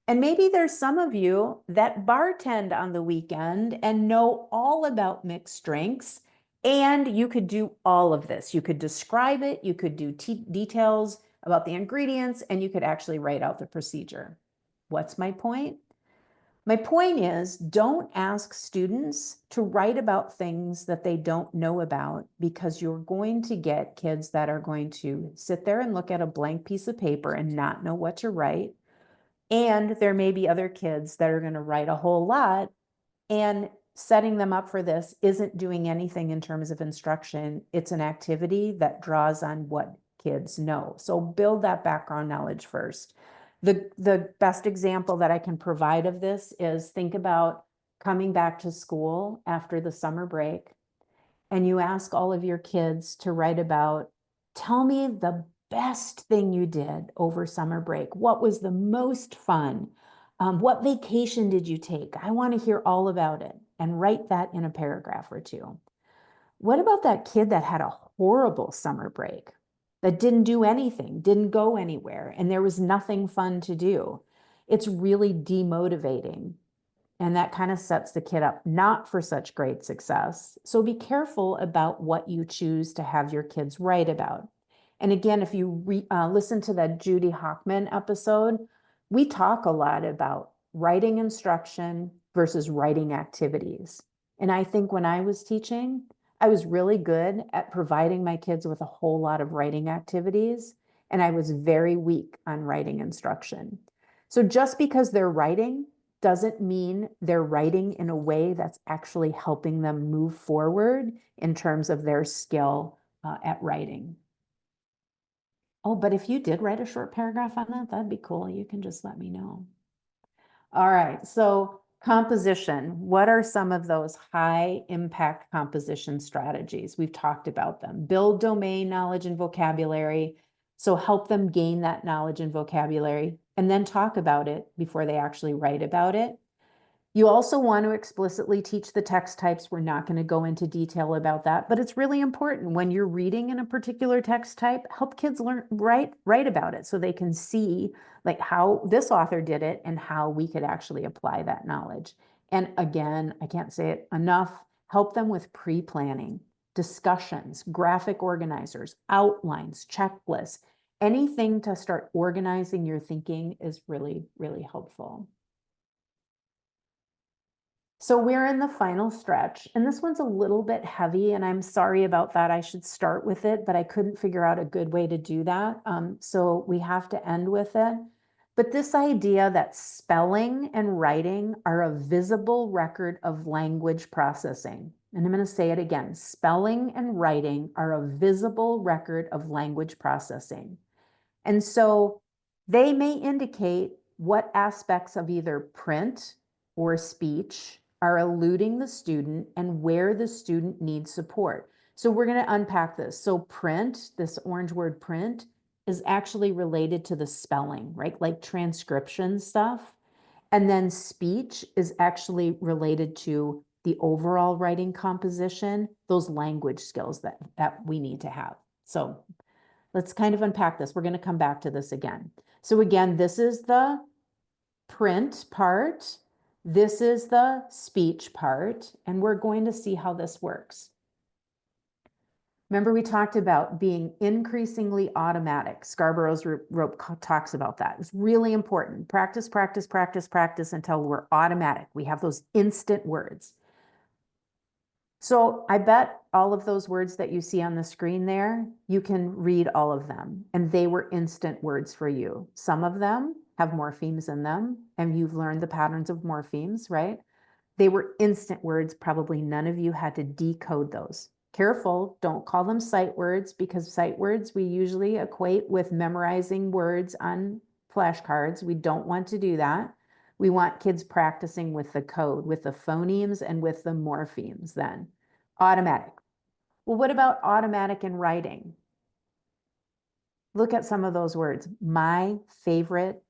And maybe there's some of you that bartend on the weekend and know all about mixed drinks, and you could do all of this. You could describe it, you could do details about the ingredients, and you could actually write out the procedure. What's my point? My point is, don't ask students to write about things that they don't know about, because you're going to get kids that are going to sit there and look at a blank piece of paper and not know what to write. And there may be other kids that are going to write a whole lot, and setting them up for this isn't doing anything in terms of instruction. It's an activity that draws on what kids know. So build that background knowledge first. The best example that I can provide of this is, think about coming back to school after the summer break, and you ask all of your kids to write about, tell me the best thing you did over summer break. What was the most fun? What vacation did you take? I want to hear all about it, and write that in a paragraph or two. What about that kid that had a horrible summer break, that didn't do anything, didn't go anywhere, and there was nothing fun to do? It's really demotivating. And that kind of sets the kid up not for such great success. So be careful about what you choose to have your kids write about. And again, if you listen to that Judy Hockman episode, we talk a lot about writing instruction versus writing activities. And I think when I was teaching, I was really good at providing my kids with a whole lot of writing activities, and I was very weak on writing instruction. So just because they're writing doesn't mean they're writing in a way that's actually helping them move forward in terms of their skill at writing. Oh, but if you did write a short paragraph on that, that'd be cool. You can just let me know. All right, so composition. What are some of those high impact composition strategies? We've talked about them. Build domain knowledge and vocabulary. So help them gain that knowledge and vocabulary, and then talk about it before they actually write about it. You also want to explicitly teach the text types. We're not going to go into detail about that, but it's really important when you're reading in a particular text type, help kids learn, write about it so they can see like how this author did it and how we could actually apply that knowledge. And again, I can't say it enough, help them with pre-planning, discussions, graphic organizers, outlines, checklists. Anything to start organizing your thinking is really, really helpful. So we're in the final stretch, and this one's a little bit heavy, and I'm sorry about that. I should start with it, but I couldn't figure out a good way to do that. So we have to end with it. But this idea that spelling and writing are a visible record of language processing. And I'm going to say it again. Spelling and writing are a visible record of language processing. And so they may indicate what aspects of either print or speech are eluding the student and where the student needs support. So we're going to unpack this. So print, this orange word print, is actually related to the spelling, right? Like transcription stuff. And then speech is actually related to the overall writing composition, those language skills that we need to have. So let's kind of unpack this. We're going to come back to this again. So again, this is the print part. This is the speech part, and we're going to see how this works. Remember, we talked about being increasingly automatic. Scarborough's rope talks about that. It's really important. Practice, practice, practice, practice until we're automatic. We have those instant words. So I bet all of those words that you see on the screen there, you can read all of them, and they were instant words for you. Some of them have morphemes in them, and you've learned the patterns of morphemes, right? They were instant words. Probably none of you had to decode those. Careful, don't call them sight words, because sight words we usually equate with memorizing words on flashcards. We don't want to do that. We want kids practicing with the code, with the phonemes and with the morphemes then. Automatic. Well, what about automatic in writing? Look at some of those words. My favorite,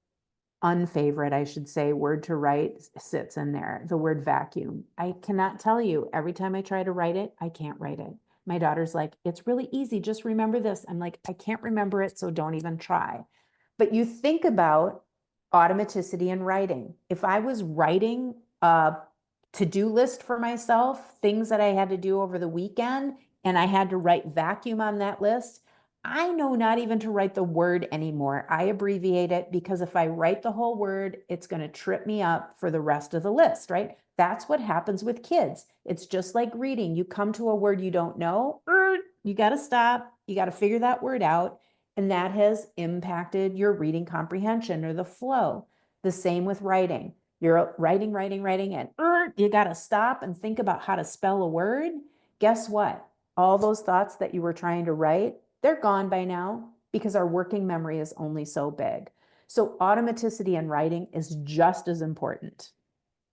unfavorite, I should say, word to write sits in there, the word vacuum. I cannot tell you, every time I try to write it, I can't write it. My daughter's like, it's really easy, just remember this. I'm like, I can't remember it, so don't even try. But you think about automaticity in writing. If I was writing a to-do list for myself, things that I had to do over the weekend, and I had to write vacuum on that list, I know not even to write the word anymore. I abbreviate it, because if I write the whole word, it's going to trip me up for the rest of the list, right? That's what happens with kids. It's just like reading. You come to a word you don't know, you got to stop. You got to figure that word out. And that has impacted your reading comprehension or the flow. The same with writing. You're writing, and you got to stop and think about how to spell a word. Guess what? All those thoughts that you were trying to write, they're gone by now, because our working memory is only so big. So automaticity in writing is just as important.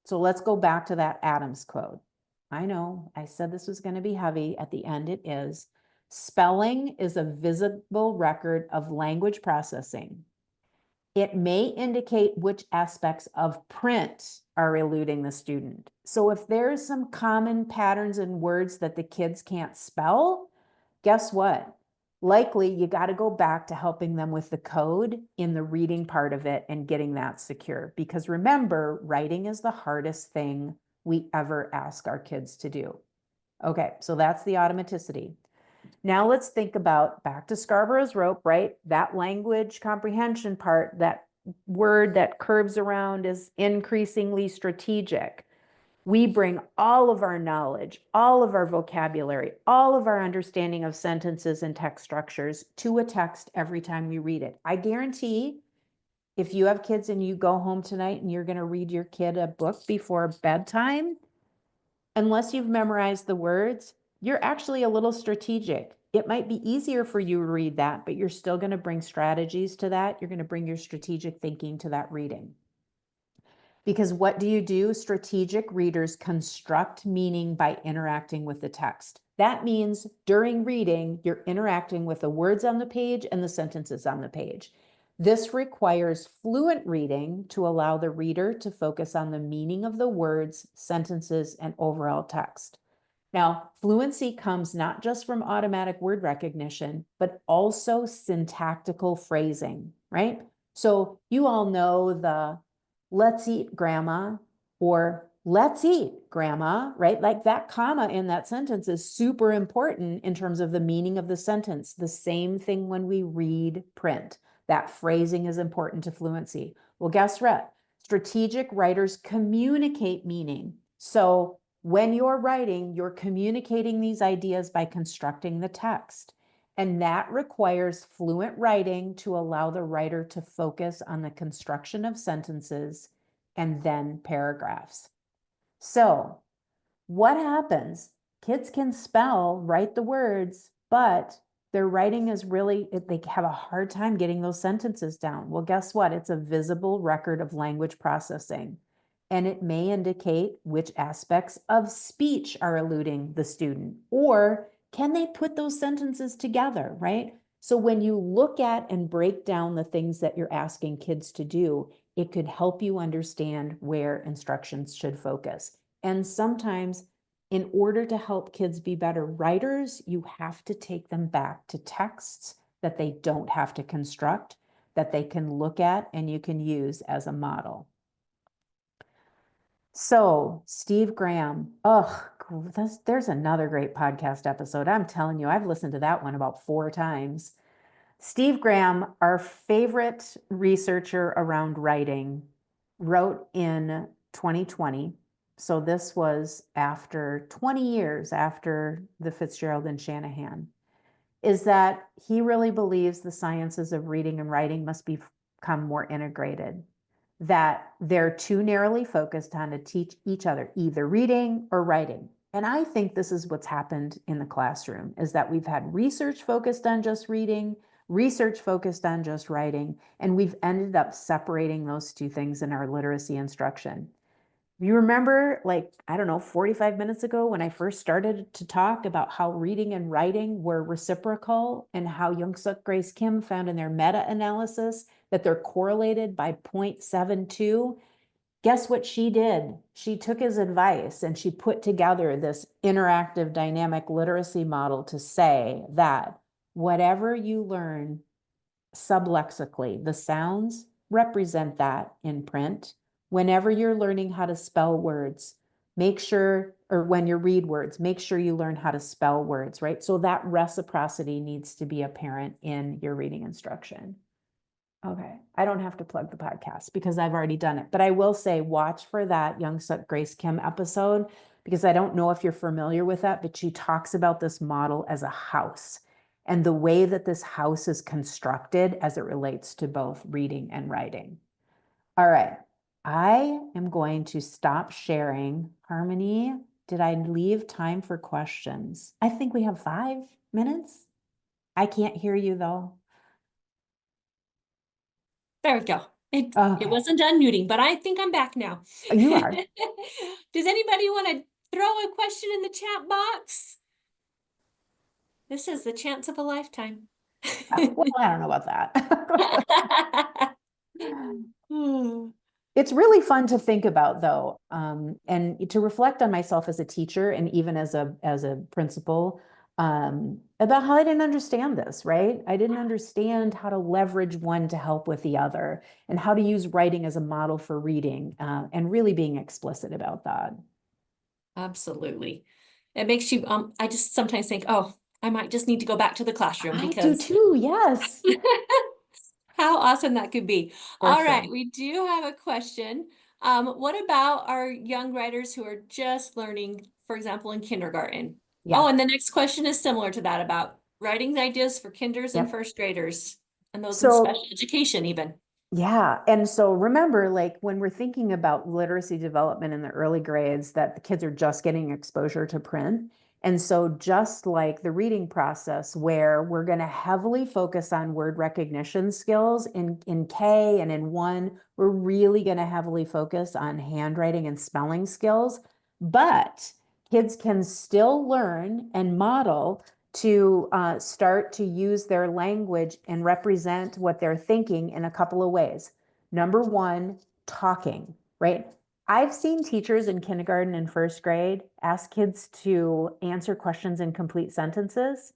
So let's go back to that Adams quote. I know I said this was going to be heavy. At the end, it is. Spelling is a visible record of language processing. It may indicate which aspects of print are eluding the student. So if there's some common patterns in words that the kids can't spell, guess what? Likely you got to go back to helping them with the code in the reading part of it and getting that secure. Because remember, writing is the hardest thing we ever ask our kids to do. Okay, so that's the automaticity. Now let's think about back to Scarborough's rope, right? That language comprehension part, that word that curves around is increasingly strategic. We bring all of our knowledge, all of our vocabulary, all of our understanding of sentences and text structures to a text every time we read it. I guarantee if you have kids and you go home tonight and you're going to read your kid a book before bedtime, unless you've memorized the words, you're actually a little strategic. It might be easier for you to read that, but you're still going to bring strategies to that. You're going to bring your strategic thinking to that reading. Because what do? Strategic readers construct meaning by interacting with the text. That means during reading, you're interacting with the words on the page and the sentences on the page. This requires fluent reading to allow the reader to focus on the meaning of the words, sentences, and overall text. Now, fluency comes not just from automatic word recognition, but also syntactical phrasing, right? So you all know the let's eat, grandma, or let's eat, grandma, right? Like that comma in that sentence is super important in terms of the meaning of the sentence. The same thing when we read print. That phrasing is important to fluency. Well, guess what? Strategic writers communicate meaning. So when you're writing, you're communicating these ideas by constructing the text. And that requires fluent writing to allow the writer to focus on the construction of sentences and then paragraphs. So what happens? Kids can spell, write the words, but their writing is really, they have a hard time getting those sentences down. Well, guess what? It's a visible record of language processing, and it may indicate which aspects of speech are eluding the student, or can they put those sentences together, right? So when you look at and break down the things that you're asking kids to do, it could help you understand where instructions should focus. And sometimes, in order to help kids be better writers, you have to take them back to texts that they don't have to construct, that they can look at and you can use as a model. So, Steve Graham, there's another great podcast episode. I'm telling you, I've listened to that one about 4 times. Steve Graham, our favorite researcher around writing, wrote in 2020. So this was after 20 years after the Fitzgerald and Shanahan, is that he really believes the sciences of reading and writing must become more integrated, that they're too narrowly focused on to teach each other either reading or writing. And I think this is what's happened in the classroom is that we've had research focused on just reading, research focused on just writing, and we've ended up separating those two things in our literacy instruction. You remember, like, I don't know, 45 minutes ago when I first started to talk about how reading and writing were reciprocal and how Young-Suk Grace Kim found in their meta-analysis that they're correlated by 0.72. Guess what she did? She took his advice and she put together this interactive dynamic literacy model to say that whatever you learn sublexically, the sounds represent that in print. Whenever you're learning how to spell words, make sure, or when you read words, make sure you learn how to spell words, right? So that reciprocity needs to be apparent in your reading instruction. Okay, I don't have to plug the podcast because I've already done it, but I will say watch for that Young-Suk Grace Kim episode because I don't know if you're familiar with that, but she talks about this model as a house and the way that this house is constructed as it relates to both reading and writing. All right, I am going to stop sharing. Harmony, did I leave time for questions? I think we have 5 minutes. I can't hear you though. There we go. It Okay, wasn't unmuting, but I think I'm back now. you are. Does anybody want to throw a question in the chat box? This is the chance of a lifetime. Well, I don't know about that. It's really fun to think about though, and to reflect on myself as a teacher and even as a principal, about how I didn't understand this, right? I didn't understand how to leverage one to help with the other and how to use writing as a model for reading, and really being explicit about that. Absolutely. It makes you, I just sometimes think, oh, I might just need to go back to the classroom I do because too, yes, how awesome that could be. for All right, sure. we do have a question. What about our young writers who are just learning, for example, in kindergarten? Oh, Yeah, and the next question is similar to that about writing ideas for kinders and yep. first graders and those in special So education even. yeah. And so remember, like when we're thinking about literacy development in the early grades, that the kids are just getting exposure to print. And so just like the reading process, where we're going to heavily focus on word recognition skills in K and in one, we're really going to heavily focus on handwriting and spelling skills. But kids can still learn and model to start to use their language and represent what they're thinking in a couple of ways. Number one, talking, right? I've seen teachers in kindergarten and first grade ask kids to answer questions in complete sentences,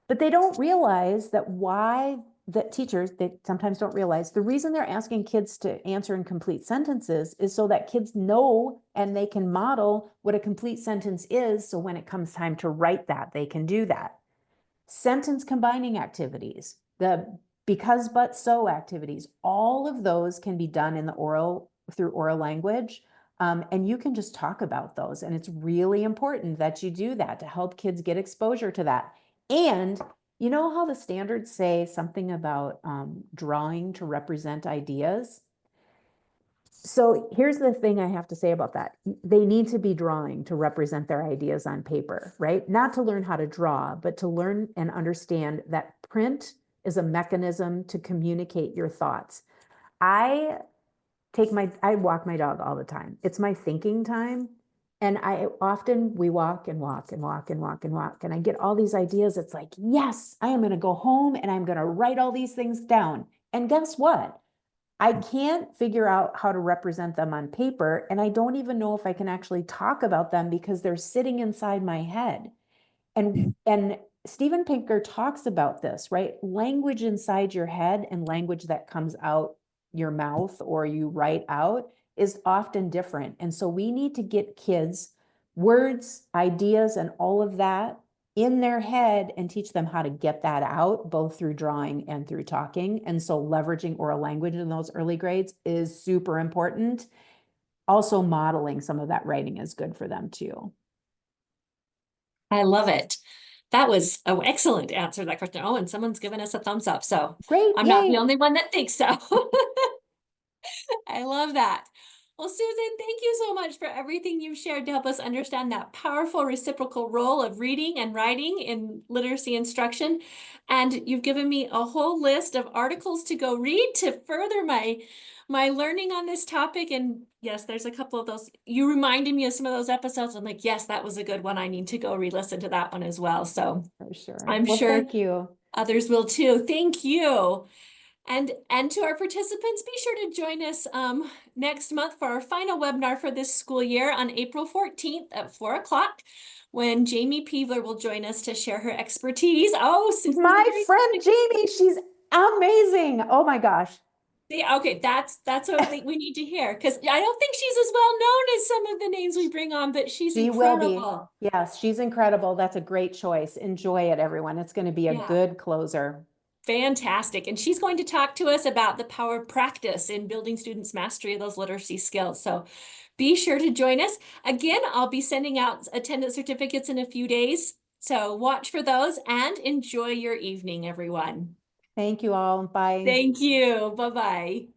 but they don't realize that why that teachers, they sometimes don't realize the reason they're asking kids to answer in complete sentences is so that kids know and they can model what a complete sentence is. So when it comes time to write that, they can do that. Sentence combining activities, the because, but, so activities, all of those can be done in the oral, through oral language. And you can just talk about those. And it's really important that you do that to help kids get exposure to that. And you know how the standards say something about drawing to represent ideas? So here's the thing I have to say about that. They need to be drawing to represent their ideas on paper, right? Not to learn how to draw, but to learn and understand that print is a mechanism to communicate your thoughts. I I walk my dog all the time. It's my thinking time. And we walk and walk and walk and walk and walk. And I get all these ideas. It's like, yes, I am going to go home and I'm going to write all these things down. And guess what? I can't figure out how to represent them on paper. And I don't even know if I can actually talk about them because they're sitting inside my head. And Steven Pinker talks about this, right? Language inside your head and language that comes out your mouth or you write out is often different. And so we need to get kids words, ideas, and all of that in their head and teach them how to get that out, both through drawing and through talking. And so leveraging oral language in those early grades is super important. Also, modeling some of that writing is good for them too. I love it. That was an excellent answer to that question. Oh, and someone's given us a thumbs up. So Great, I'm not the yay. only one that thinks so. I love that. Well, Susan, thank you so much for everything you've shared to help us understand that powerful reciprocal role of reading and writing in literacy instruction. And you've given me a whole list of articles to go read to further my learning on this topic. And yes, there's a couple of those. You reminded me of some of those episodes. I'm like, yes, that was a good one. I need to go re-listen to that one as well. So For sure. I'm Well, sure thank you. others will too. Thank you. And to our participants, be sure to join us next month for our final webinar for this school year on April 14th at 4 o'clock, when Jamie Peevler will join us to share her expertise. Oh, Susan's the My very friend Jamie, she's amazing. Oh my gosh. okay, that's what we need to hear, because I don't think she's as well known as some of the names we bring on, but she's She will be. incredible. Yes, she's incredible. That's a great choice. Enjoy it, everyone. It's going to be a Yeah. good closer. Fantastic. And she's going to talk to us about the power of practice in building students' mastery of those literacy skills. So be sure to join us. Again, I'll be sending out attendance certificates in a few days. So watch for those and enjoy your evening, everyone. Thank you all. Bye. Thank you. Bye-bye.